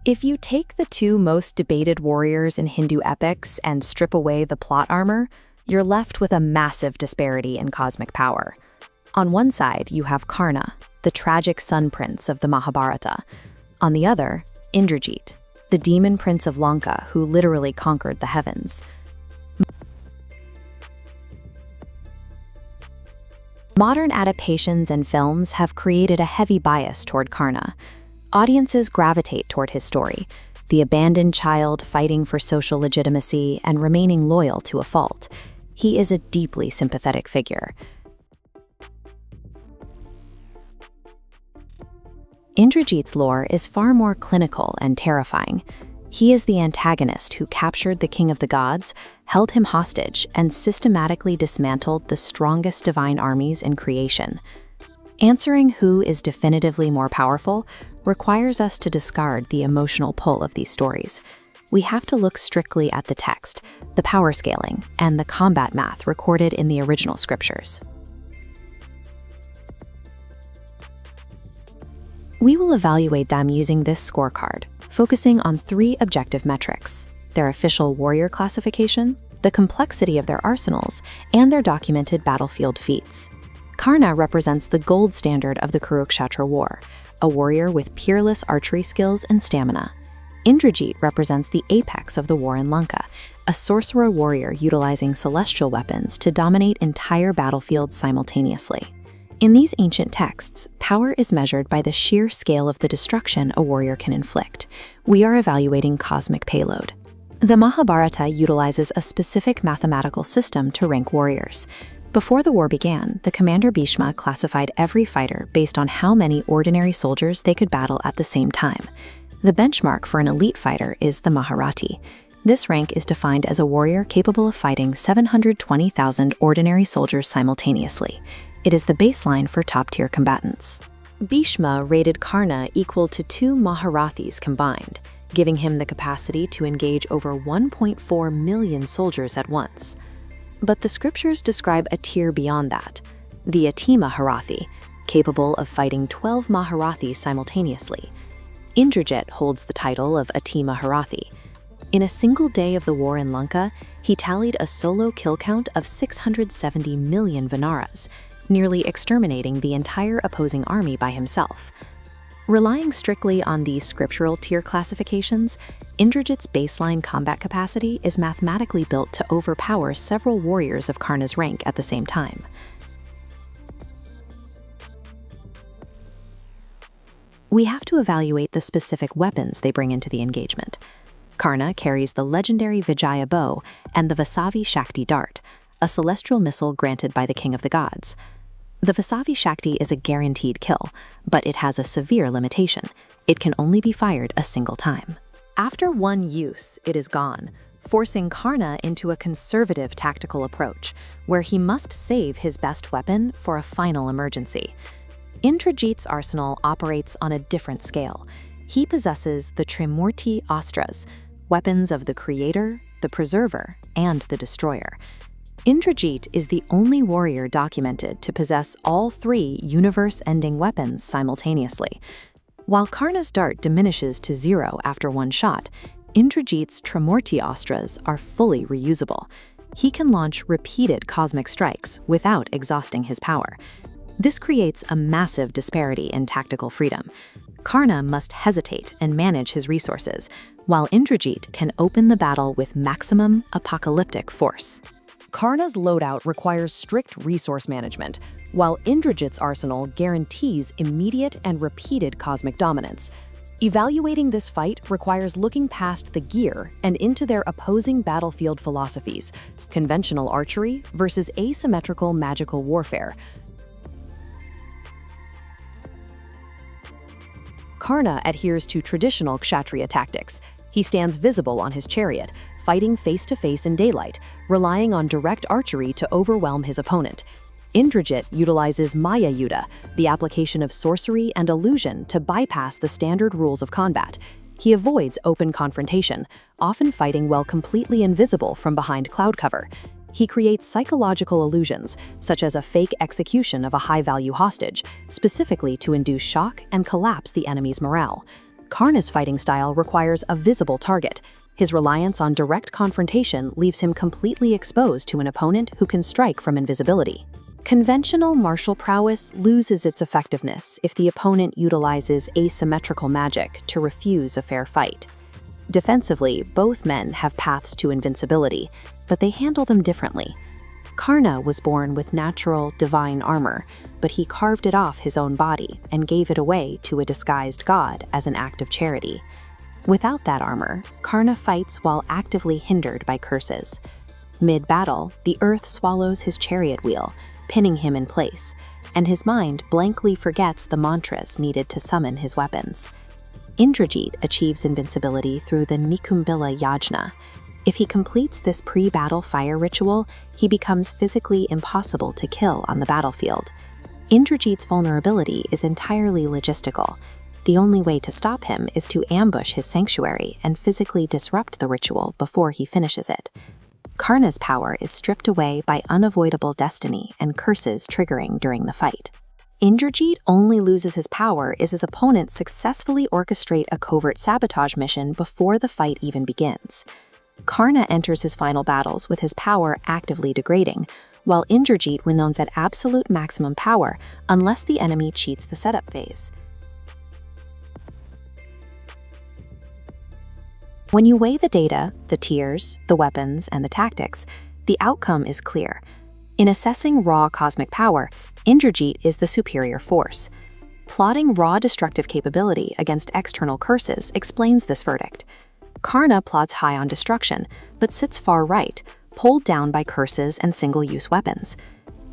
If you take the two most debated warriors in Hindu epics and strip away the plot armor, you're left with a massive disparity in cosmic power. On one side, you have Karna, the tragic sun prince of the Mahabharata. On the other, Indrajit, the demon prince of Lanka who literally conquered the heavens. Modern adaptations and films have created a heavy bias toward Karna. Audiences gravitate toward his story, the abandoned child fighting for social legitimacy and remaining loyal to a fault. He is a deeply sympathetic figure. Indrajit's lore is far more clinical and terrifying. He is the antagonist who captured the king of the gods, held him hostage, and systematically dismantled the strongest divine armies in creation. Answering who is definitively more powerful requires us to discard the emotional pull of these stories. We have to look strictly at the text, the power scaling, and the combat math recorded in the original scriptures. We will evaluate them using this scorecard, focusing on 3 objective metrics: their official warrior classification, the complexity of their arsenals, and their documented battlefield feats. Karna represents the gold standard of the Kurukshetra War, a warrior with peerless archery skills and stamina. Indrajit represents the apex of the war in Lanka, a sorcerer warrior utilizing celestial weapons to dominate entire battlefields simultaneously. In these ancient texts, power is measured by the sheer scale of the destruction a warrior can inflict. We are evaluating cosmic payload. The Mahabharata utilizes a specific mathematical system to rank warriors. Before the war began, the commander Bhishma classified every fighter based on how many ordinary soldiers they could battle at the same time. The benchmark for an elite fighter is the Maharati. This rank is defined as a warrior capable of fighting 720,000 ordinary soldiers simultaneously. It is the baseline for top-tier combatants. Bhishma rated Karna equal to 2 Maharathis combined, giving him the capacity to engage over 1.4 million soldiers at once. But the scriptures describe a tier beyond that, the Ati Maharathi, capable of fighting 12 Maharathis simultaneously. Indrajit holds the title of Ati Maharathi. In a single day of the war in Lanka, he tallied a solo kill count of 670 million Vanaras, nearly exterminating the entire opposing army by himself. Relying strictly on these scriptural tier classifications, Indrajit's baseline combat capacity is mathematically built to overpower several warriors of Karna's rank at the same time. We have to evaluate the specific weapons they bring into the engagement. Karna carries the legendary Vijaya bow and the Vasavi Shakti dart, a celestial missile granted by the king of the gods. The Vasavi Shakti is a guaranteed kill, but it has a severe limitation. It can only be fired a single time. After one use, it is gone, forcing Karna into a conservative tactical approach, where he must save his best weapon for a final emergency. Indrajit's arsenal operates on a different scale. He possesses the Trimurti astras, weapons of the Creator, the Preserver, and the Destroyer. Indrajit is the only warrior documented to possess all 3 universe-ending weapons simultaneously. While Karna's dart diminishes to 0 after one shot, Indrajit's Trimurti astras are fully reusable. He can launch repeated cosmic strikes without exhausting his power. This creates a massive disparity in tactical freedom. Karna must hesitate and manage his resources, while Indrajit can open the battle with maximum apocalyptic force. Karna's loadout requires strict resource management, while Indrajit's arsenal guarantees immediate and repeated cosmic dominance. Evaluating this fight requires looking past the gear and into their opposing battlefield philosophies, conventional archery versus asymmetrical magical warfare. Karna adheres to traditional Kshatriya tactics. He stands visible on his chariot, fighting face-to-face in daylight, relying on direct archery to overwhelm his opponent. Indrajit utilizes Maya Yuddha, the application of sorcery and illusion to bypass the standard rules of combat. He avoids open confrontation, often fighting while completely invisible from behind cloud cover. He creates psychological illusions, such as a fake execution of a high-value hostage, specifically to induce shock and collapse the enemy's morale. Karna's fighting style requires a visible target. His reliance on direct confrontation leaves him completely exposed to an opponent who can strike from invisibility. Conventional martial prowess loses its effectiveness if the opponent utilizes asymmetrical magic to refuse a fair fight. Defensively, both men have paths to invincibility, but they handle them differently. Karna was born with natural, divine armor, but he carved it off his own body and gave it away to a disguised god as an act of charity. Without that armor, Karna fights while actively hindered by curses. Mid-battle, the earth swallows his chariot wheel, pinning him in place, and his mind blankly forgets the mantras needed to summon his weapons. Indrajit achieves invincibility through the Nikumbila Yajna. If he completes this pre-battle fire ritual, he becomes physically impossible to kill on the battlefield. Indrajit's vulnerability is entirely logistical. The only way to stop him is to ambush his sanctuary and physically disrupt the ritual before he finishes it. Karna's power is stripped away by unavoidable destiny and curses triggering during the fight. Indrajit only loses his power if his opponents successfully orchestrate a covert sabotage mission before the fight even begins. Karna enters his final battles with his power actively degrading, while Indrajit remains at absolute maximum power unless the enemy cheats the setup phase. When you weigh the data, the tiers, the weapons, and the tactics, the outcome is clear. In assessing raw cosmic power, Indrajit is the superior force. Plotting raw destructive capability against external curses explains this verdict. Karna plots high on destruction, but sits far right, pulled down by curses and single-use weapons.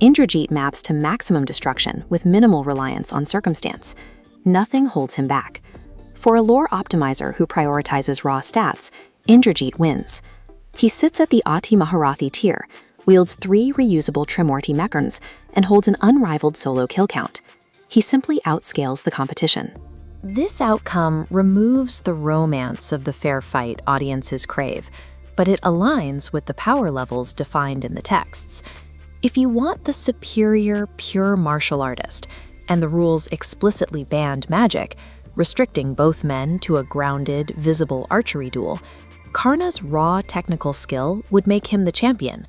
Indrajit maps to maximum destruction with minimal reliance on circumstance. Nothing holds him back. For a lore optimizer who prioritizes raw stats, Indrajit wins. He sits at the Ati Maharathi tier, wields 3 reusable Trimurti mechans, and holds an unrivaled solo kill count. He simply outscales the competition. This outcome removes the romance of the fair fight audiences crave, but it aligns with the power levels defined in the texts. If you want the superior, pure martial artist, and the rules explicitly banned magic, restricting both men to a grounded, visible archery duel, Karna's raw technical skill would make him the champion.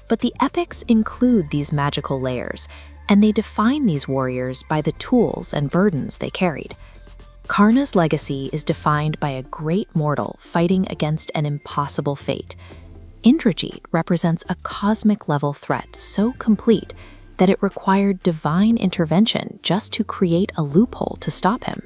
But the epics include these magical layers, and they define these warriors by the tools and burdens they carried. Karna's legacy is defined by a great mortal fighting against an impossible fate. Indrajit represents a cosmic-level threat so complete that it required divine intervention just to create a loophole to stop him.